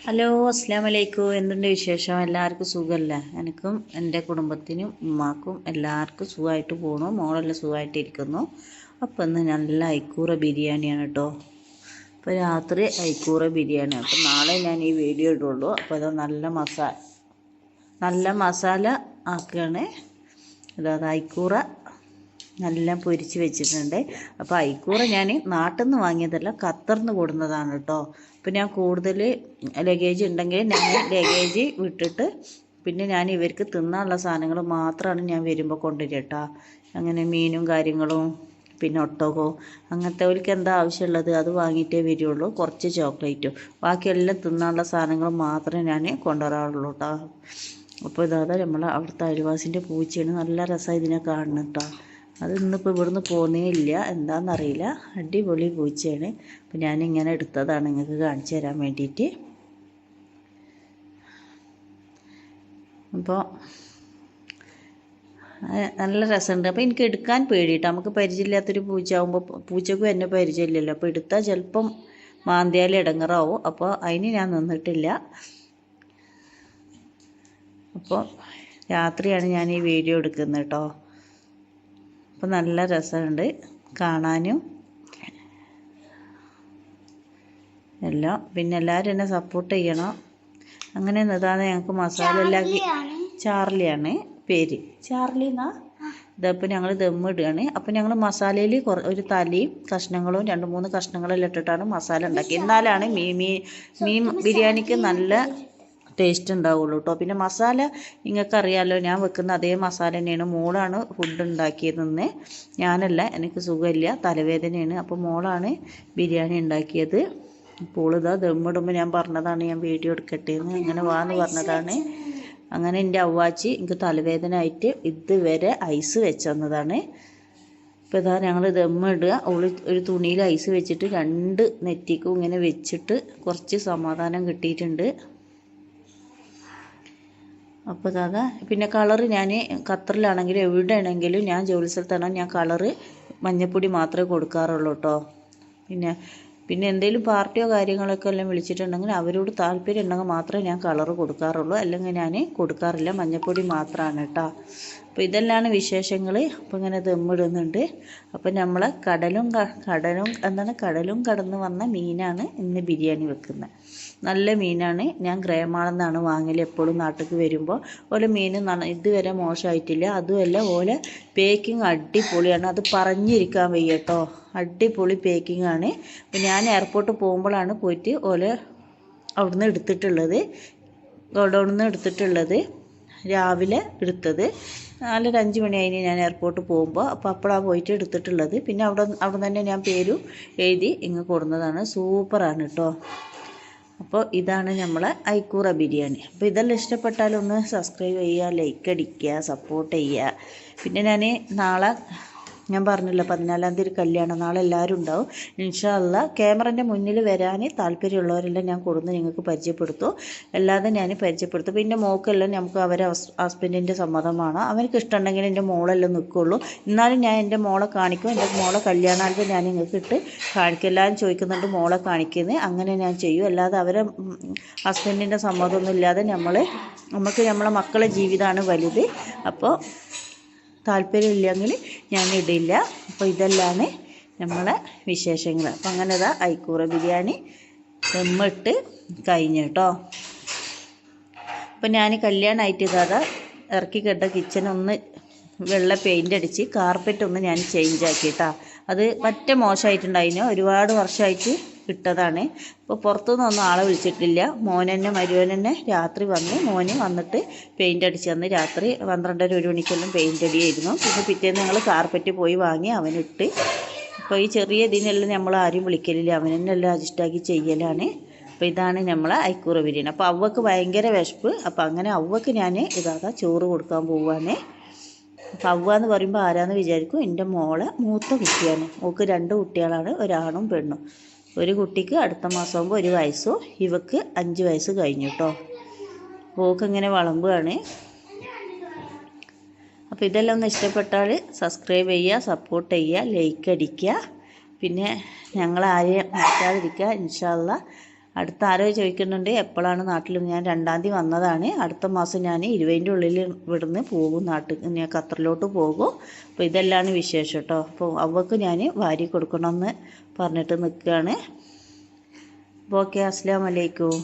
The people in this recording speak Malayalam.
ഹലോ അസ്സാം വലൈക്കും. എന്തുണ്ട് വിശേഷം? എല്ലാവർക്കും സുഖമല്ലേ? എനിക്കും എൻ്റെ കുടുംബത്തിനും ഉമ്മാക്കും എല്ലാവർക്കും സുഖമായിട്ട് പോകണു. മോളെല്ലാം സുഖമായിട്ടിരിക്കുന്നു. അപ്പോൾ ഇന്ന് നല്ല ഐക്കൂറ ബിരിയാണിയാണ് കേട്ടോ. ഇപ്പോൾ രാത്രി ഐക്കൂറ ബിരിയാണി. അപ്പോൾ നാളെ ഞാൻ ഈ വീഡിയോ ഇടുള്ളൂ. അപ്പോൾ അത് നല്ല മസാല ആക്കുകയാണ്. അതായത് ഐക്കൂറ നല്ല പൊരിച്ച് വെച്ചിട്ടുണ്ട്. അപ്പോൾ ഐക്കൂറ ഞാൻ നാട്ടിൽ നിന്ന് വാങ്ങിയതല്ല, ഖത്തറിൽ നിന്ന് കൊടുന്നതാണ് കേട്ടോ. അപ്പോൾ ഞാൻ കൂടുതൽ ലഗേജ് ഉണ്ടെങ്കിൽ ഞാൻ ലഗേജ് വിട്ടിട്ട് പിന്നെ ഞാൻ ഇവർക്ക് തിന്നാനുള്ള സാധനങ്ങൾ മാത്രമാണ് ഞാൻ വരുമ്പോൾ കൊണ്ടുവരിക കേട്ടോ. അങ്ങനെ മീനും കാര്യങ്ങളും പിന്നെ ഒട്ടകവും അങ്ങനത്തെവർക്ക് എന്താ ആവശ്യമുള്ളത് അത് വാങ്ങിയിട്ടേ വരികയുള്ളൂ. കുറച്ച് ചോക്ലേറ്റും ബാക്കിയെല്ലാം തിന്നാനുള്ള സാധനങ്ങൾ മാത്രമേ ഞാൻ കൊണ്ടുവരാറുള്ളൂ കേട്ടോ. അപ്പോൾ ഇതാ നമ്മൾ അവിടുത്തെ അയൽവാസിൻ്റെ പൂച്ചയാണ്. നല്ല രസമാണ് ഇതിനെ കാണുന്നത് കേട്ടോ. അത് ഇന്നിപ്പോൾ ഇവിടുന്ന് പോകുന്നേ ഇല്ല, എന്താണെന്നറിയില്ല. അടിപൊളി പൂച്ചയാണ്. അപ്പോൾ ഞാനിങ്ങനെ എടുത്തതാണ് നിങ്ങൾക്ക് കാണിച്ചു തരാൻ വേണ്ടിയിട്ട്. അപ്പോൾ നല്ല രസമുണ്ട്. അപ്പോൾ എനിക്ക് എടുക്കാൻ പേടിയിട്ട്, നമുക്ക് പരിചയമില്ലാത്തൊരു പൂച്ച ആകുമ്പോൾ പൂച്ചക്കും എന്നെ പരിചയമില്ലല്ലോ. അപ്പോൾ എടുത്താൽ ചിലപ്പം മാന്തിയാൽ ഇടങ്ങറാവും. അപ്പോൾ അതിന് ഞാൻ നിന്നിട്ടില്ല. അപ്പോൾ രാത്രിയാണ് ഞാൻ ഈ വീഡിയോ എടുക്കുന്നത് കേട്ടോ. അപ്പോൾ നല്ല രസമുണ്ട് കാണാനും എല്ലാം. പിന്നെ എല്ലാവരും എന്നെ സപ്പോർട്ട് ചെയ്യണം. അങ്ങനെ ഇതാണ് ഞങ്ങൾക്ക് മസാല എല്ലാം. ചാർലിയാണ് പേര്, ചാർലി എന്നാ. ഇതപ്പോൾ ഞങ്ങൾ ദമ്മിടുകയാണ്. അപ്പോൾ ഞങ്ങൾ മസാലയിൽ ഒരു തലയും കഷ്ണങ്ങളും 2-3 കഷ്ണങ്ങളെല്ലാം ഇട്ടിട്ടാണ് മസാല ഉണ്ടാക്കി. എന്നാലാണ് മീൻ ബിരിയാണിക്ക് നല്ല ടേസ്റ്റ് ഉണ്ടാവുള്ളൂ കേട്ടോ. പിന്നെ മസാല നിങ്ങൾക്കറിയാമല്ലോ, ഞാൻ വെക്കുന്ന അതേ മസാല തന്നെയാണ്. മോളാണ് ഫുഡ് ഉണ്ടാക്കിയതെന്ന്, ഞാനല്ല. എനിക്ക് സുഖമില്ല, തലവേദനയാണ്. അപ്പോൾ മോളാണ് ബിരിയാണി ഉണ്ടാക്കിയത്. അപ്പോൾ ഇതാ ദമ്മിടുമ്പോൾ ഞാൻ പറഞ്ഞതാണ് ഞാൻ വീഡിയോ എടുക്കട്ടെ എന്ന്. അങ്ങനെ വാന്ന് പറഞ്ഞതാണ്. അങ്ങനെ എൻ്റെ അവ്വാച്ചി എനിക്ക് തലവേദന ആയിട്ട് ഇതുവരെ ഐസ് വെച്ചതാണ്. ഇപ്പോൾ ഇതാ ഞങ്ങൾ ദമ്മിടുക. ഒരു തുണിയിൽ ഐസ് വെച്ചിട്ട് 2 നെറ്റിക്കും ഇങ്ങനെ വെച്ചിട്ട് കുറച്ച് സമാധാനം കിട്ടിയിട്ടുണ്ട്. അപ്പോൾ അതാ പിന്നെ കളറ് ഞാൻ ഖത്തറിലാണെങ്കിലും എവിടെയാണെങ്കിലും ഞാൻ ജോലി സ്ഥലത്താണെങ്കിൽ ഞാൻ കളറ് മഞ്ഞപ്പൊടി മാത്രമേ കൊടുക്കാറുള്ളൂ കേട്ടോ. പിന്നെ എന്തെങ്കിലും പാർട്ടിയോ കാര്യങ്ങളൊക്കെ എല്ലാം വിളിച്ചിട്ടുണ്ടെങ്കിൽ അവരോട് താല്പര്യം ഉണ്ടെങ്കിൽ മാത്രമേ ഞാൻ കളറ് കൊടുക്കാറുള്ളൂ, അല്ലെങ്കിൽ ഞാൻ കൊടുക്കാറില്ല. മഞ്ഞപ്പൊടി മാത്രമാണ് കേട്ടോ. അപ്പോൾ ഇതെല്ലാമാണ് വിശേഷങ്ങൾ. അപ്പോൾ ഇങ്ങനെ ദമ്മിടുന്നുണ്ട്. അപ്പോൾ നമ്മളെ കടലും കടന്ന് വന്ന മീനാണ് ഇന്ന് ബിരിയാണി വെക്കുന്നത്. നല്ല മീനാണ്. ഞാൻ ഗ്രേമാളെന്നാണ് വാങ്ങൽ എപ്പോഴും നാട്ടിലേക്ക് വരുമ്പോൾ. ഓലെ മീൻ ഇതുവരെ മോശമായിട്ടില്ല. അതുമല്ല ഓലെ പേക്കിങ് അടിപൊളിയാണ്. അത് പറഞ്ഞിരിക്കാൻ വയ്യ കേട്ടോ. അടിപൊളി പേക്കിംഗ് ആണ്. അപ്പോൾ ഞാൻ എയർപോർട്ടിൽ പോകുമ്പോഴാണ് പോയിട്ട് ഓലെ അവിടുന്ന് എടുത്തിട്ടുള്ളത്, ഗോഡൗണിൽ നിന്ന് എടുത്തിട്ടുള്ളത്. രാവിലെ എടുത്തത് 4-5 മണിയായി ഞാൻ എയർപോർട്ടിൽ പോകുമ്പോൾ. അപ്പോൾ അപ്പോഴാണ് പോയിട്ട് എടുത്തിട്ടുള്ളത്. പിന്നെ അവിടെ തന്നെ ഞാൻ പേരും എഴുതി ഇങ്ങ് കൊടുന്നതാണ്. സൂപ്പറാണ് കേട്ടോ. അപ്പോൾ ഇതാണ് നമ്മളെ ഐക്കൂറ ബിരിയാണി. അപ്പോൾ ഇതെല്ലാം ഇഷ്ടപ്പെട്ടാലൊന്ന് സബ്സ്ക്രൈബ് ചെയ്യുക, ലൈക്ക് അടിക്കുക, സപ്പോർട്ട് ചെയ്യുക. പിന്നെ നാളെ ഞാൻ പറഞ്ഞല്ലോ 14-ാം തീയതി കല്യാണം. നാളെ എല്ലാവരും ഉണ്ടാവും ഇൻഷാ അള്ളാ. ക്യാമറൻ്റെ മുന്നിൽ വരാൻ താല്പര്യമുള്ളവരെല്ലാം ഞാൻ കൊടുന്ന് നിങ്ങൾക്ക് പരിചയപ്പെടുത്തും. അല്ലാതെ ഞാൻ പരിചയപ്പെടുത്തും. പിന്നെ മോക്കെല്ലാം നമുക്ക് അവരെ ഹസ്ബൻഡിൻ്റെ സമ്മതമാണ്. അവർക്ക് ഇഷ്ടമുണ്ടെങ്കിൽ എൻ്റെ മോളെല്ലാം നിൽക്കുള്ളൂ. എന്നാലും ഞാൻ എൻ്റെ മോളെ കാണിക്കും. എൻ്റെ മോളെ കല്യാണാൽബം ഞാൻ നിങ്ങൾക്ക് ഇട്ട് കാണിക്കും. എല്ലാവരും ചോദിക്കുന്നുണ്ട് മോളെ കാണിക്കുന്നത്. അങ്ങനെ ഞാൻ ചെയ്യും. അല്ലാതെ അവരെ ഹസ്ബൻഡിൻ്റെ സമ്മതമൊന്നും ഇല്ലാതെ നമുക്ക് നമ്മളെ മക്കളെ ജീവിതമാണ് വലുത്. അപ്പോൾ താല്പര്യമില്ലെങ്കിൽ ഞാൻ ഇടില്ല. അപ്പോൾ ഇതെല്ലാമാണ് നമ്മളെ വിശേഷങ്ങൾ. അപ്പം അങ്ങനെ ഇതാ ഐക്കൂറ ബിരിയാണി ദമ്മിട്ട് കഴിഞ്ഞു കേട്ടോ. അപ്പം ഞാൻ കല്യാണമായിട്ട് ഇതാ ഇറക്കി കേട്ട കിച്ചനൊന്ന് വെള്ള പെയിൻ്റ് അടിച്ച് കാർപ്പറ്റ് ഒന്ന് ഞാൻ ചേഞ്ച് ആക്കി കേട്ടോ. അത് പറ്റ മോശമായിട്ടുണ്ടായിരുന്നു. ഒരുപാട് വർഷമായിട്ട് ഇട്ടതാണ്. അപ്പോൾ പുറത്തുനിന്നൊന്നും ആളെ വിളിച്ചിട്ടില്ല. മരുവനെന്നെ രാത്രി മോന് വന്നിട്ട് പെയിൻ്റ് അടിച്ച് തന്ന്. രാത്രി 12-1 മണിക്കെല്ലാം പെയിൻ്റ് അടിയായിരുന്നു. പിന്നെ പിറ്റേന്ന് ഞങ്ങൾ കാർപ്പറ്റ് പോയി വാങ്ങി അവനിട്ട്. അപ്പോൾ ഈ ചെറിയ ഇതിനെല്ലാം നമ്മൾ ആരും വിളിക്കലില്ല, അവനെല്ലാം അഡ്ജസ്റ്റാക്കി ചെയ്യലാണ്. അപ്പോൾ ഇതാണ് നമ്മളെ ഐക്കൂറ ബിരിയാണി. അപ്പോൾ അവൾക്ക് ഭയങ്കര വിശപ്പ്. അപ്പോൾ അങ്ങനെ അവൾക്ക് ഞാൻ ചോറ് കൊടുക്കാൻ പോവുകയാണ്. അപ്പോൾ അവ്വ എന്ന് പറയുമ്പോൾ ആരാന്ന് വിചാരിക്കും, എൻ്റെ മോളെ മൂത്ത കുട്ടിയാണ്. ഓൾക്ക് 2 കുട്ടികളാണ്, ഒരാണും പെണ്ണും. ഒരു കുട്ടിക്ക് അടുത്ത മാസമാകുമ്പോൾ 1 വയസ്സും ഇവക്ക് 5 വയസ്സ് കഴിഞ്ഞു കേട്ടോ. ഓൾക്ക് ഇങ്ങനെ വളമ്പുകയാണ്. അപ്പോൾ ഇതെല്ലാം ഒന്ന് ഇഷ്ടപ്പെട്ടാൽ സബ്സ്ക്രൈബ് ചെയ്യുക, സപ്പോർട്ട് ചെയ്യുക, ലൈക്ക് അടിക്കുക. പിന്നെ ഞങ്ങളാരെയും മറക്കാതിരിക്കുക. ഇൻഷാ അള്ളാ അടുത്ത ആരോ ചോദിക്കുന്നുണ്ട് എപ്പോഴാണ് നാട്ടിൽ. ഞാൻ 2-ാം തീയതി വന്നതാണ്. അടുത്ത മാസം ഞാൻ 20ൻ്റെ ഉള്ളിൽ ഇവിടുന്ന് പോകും, ഞാൻ ഖത്തറിലോട്ട് പോകും. അപ്പോൾ ഇതെല്ലാം വിശേഷം കേട്ടോ. അപ്പോൾ അവൾക്ക് ഞാൻ വാരി കൊടുക്കണമെന്ന് പറഞ്ഞിട്ട് നിൽക്കുകയാണ്. അപ്പോൾ ഓക്കെ, അസ്സലാമു അലൈക്കും.